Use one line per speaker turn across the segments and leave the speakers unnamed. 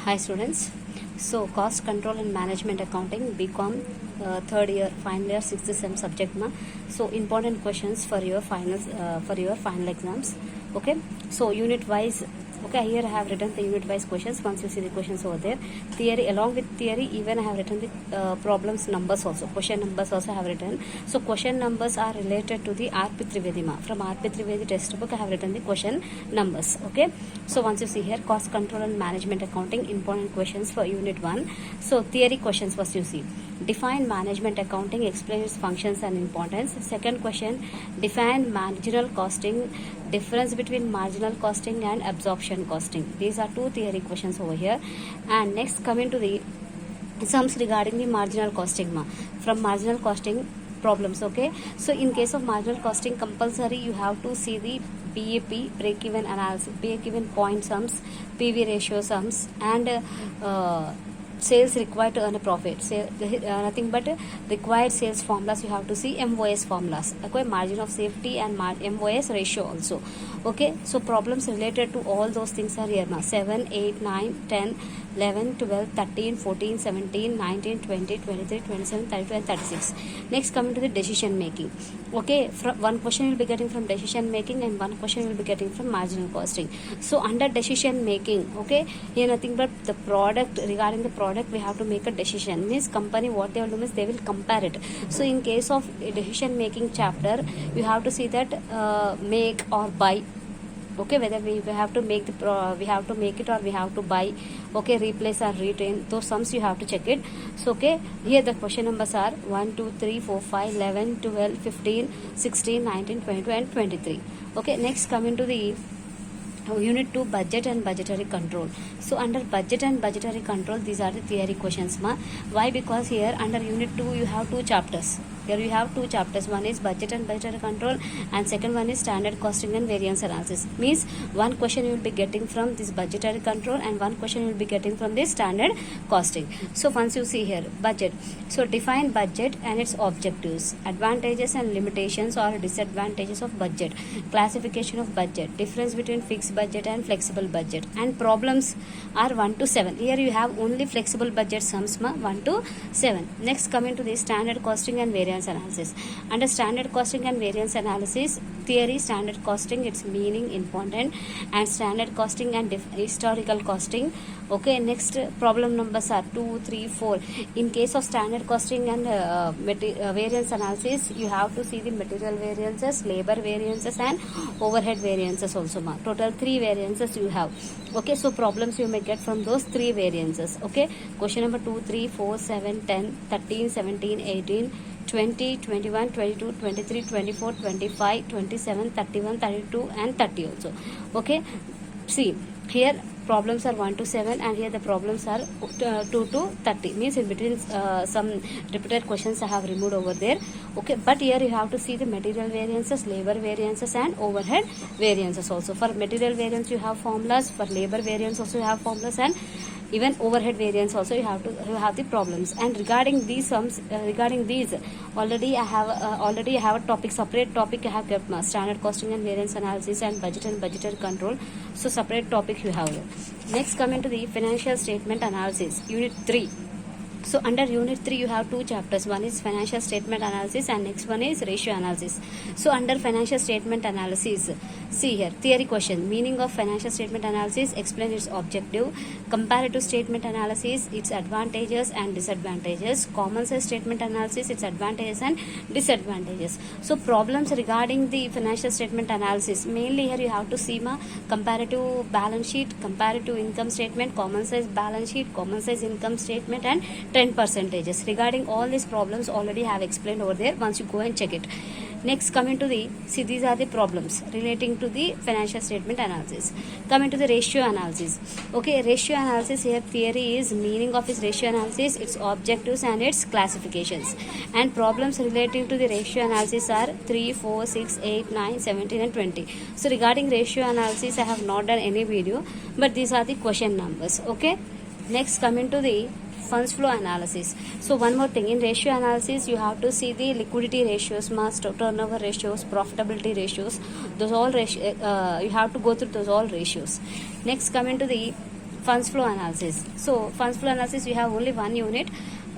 Hi students. So cost control and management accounting BCom third year final year 6th sem subject ma. So important questions for your finals for your final exams. Okay. So unit wise. Okay, here I have written the unit wise questions. Once you see the questions over there, theory along with theory, even I have written the problems numbers also. Question numbers also I have written. So question numbers are related to the RP Trivedi ma. From RP Trivedi textbook I have written the question numbers. Okay. So once you see here, cost control and management accounting, important questions for unit 1. So theory questions first you see. Define management accounting, explain its functions and importance. Second question, define marginal costing, difference between marginal costing and absorption costing. These are two theory questions over here. And next coming to the sums regarding the marginal costing ma. From marginal costing problems. Okay, so in case of marginal costing, compulsory you have to see the BEP, break-even analysis, break-even point sums, PV ratio sums, and sales required to earn a profit. Nothing but required sales formulas you have to see, MOS formulas. Okay, margin of safety and MOS ratio also. Okay, so problems related to all those things are here now. 7, 8, 9, 10, 11, 12, 13, 14, 17, 19, 20, 23, 27, 32 and 36. Next coming to the decision making. Okay, one question you will be getting from decision making and one question you will be getting from marginal costing. So under decision making, okay, here nothing but the product, regarding the product we have to make a decision. Means company what they will do is they will compare it. So in case of a decision making chapter, you have to see that make or buy. Okay, whether we have to make the we have to make it or we have to buy. Okay, replace or retain, those sums you have to check it. So okay, here the question numbers are 1 2 3 4 5 11 12 15 16 19 22 and 23. Okay, next coming to the unit 2, budget and budgetary control. So under budget and budgetary control, these are the theory questions ma. Why? Because here under unit 2 you have two chapters. Here you have two chapters. One is budget and budgetary control and second one is standard costing and variance analysis. Means one question you will be getting from this budgetary control and one question you will be getting from this standard costing. So once you see here, budget. So define budget and its objectives, advantages and limitations or disadvantages of budget, classification of budget, difference between fixed budget and flexible budget, and problems are 1 to 7. Here you have only flexible budget sums 1 to 7. Next coming to the standard costing and variance analysis. Under standard costing and variance analysis theory, standard costing, its meaning important, and standard costing and historical costing. Okay, next problem numbers are 2 3 4. In case of standard costing and variance analysis, you have to see the material variances, labor variances and overhead variances also ma. Total 3 variances you have. Okay, so problems you may get from those 3 variances. Okay, question number 2 3 4 7 10 13 17 18 20, 21, 22, 23, 24, 25, 27, 31, 32 and 30 also. Okay, see here problems are 1 to 7 and here the problems are 2 to 30. Means in between some repeated questions I have removed over there. Okay, but here you have to see the material variances, labor variances and overhead variances also. For material variance you have formulas, for labor variance also you have formulas, and even overhead variance also you have the problems. And regarding these sums, regarding these already I have a topic, separate topic I have kept, standard costing and variance analysis and budget and budgetary control. So separate topic you have here. Next coming to the financial statement analysis, unit 3. So under unit 3 you have two chapters. One is financial statement analysis and next one is ratio analysis. So under financial statement analysis, see here theory question, meaning of financial statement analysis, explain its objective, comparative statement analysis, its advantages and disadvantages, common size statement analysis, its advantages and disadvantages. So problems regarding the financial statement analysis, mainly here you have to see comparative balance sheet, comparative income statement, common size balance sheet, common size income statement and 10 percentages. Regarding all these problems already have explained over there. Once you go and check it. Next coming to the, see these are the problems relating to the financial statement analysis. Coming to the ratio analysis. Okay, ratio analysis here theory is meaning of its ratio analysis, its objectives and its classifications. And problems relating to the ratio analysis are 3, 4, 6, 8, 9, 17 and 20. So regarding ratio analysis I have not done any video, but these are the question numbers. Okay, next coming to the funds flow analysis. So one more thing, in ratio analysis you have to see the liquidity ratios, mass turnover ratios, profitability ratios, those all you have to go through those all ratios. Next coming to the funds flow analysis. So funds flow analysis, you have only one unit.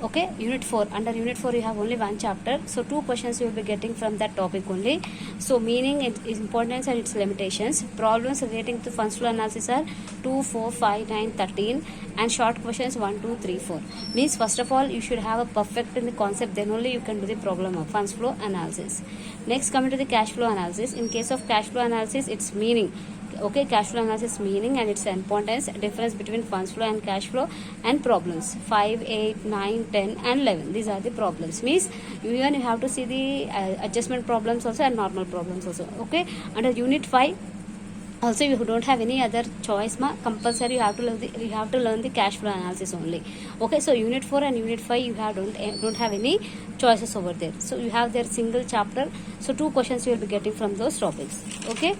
Okay, unit 4. Under unit 4 you have only one chapter, so 2 questions you will be getting from that topic only. So meaning, its importance and its limitations. Problems relating to funds flow analysis are 2, 4, 5, 9, 13, and short questions 1, 2, 3, 4. Means first of all you should have a perfect in the concept, then only you can do the problem of funds flow analysis. Next, coming to the cash flow analysis. In case of cash flow analysis, its meaning. Okay, cash flow analysis meaning and its importance, difference between funds flow and cash flow, and problems 5, 8, 9, 10, and 11. These are the problems. Means even you have to see the adjustment problems also and normal problems also. Okay, under unit 5 also you don't have any other choice compulsory you have to learn the cash flow analysis only. Okay, so unit 4 and unit 5 you don't have any choices over there, so you have their single chapter, so 2 questions you will be getting from those topics. Okay.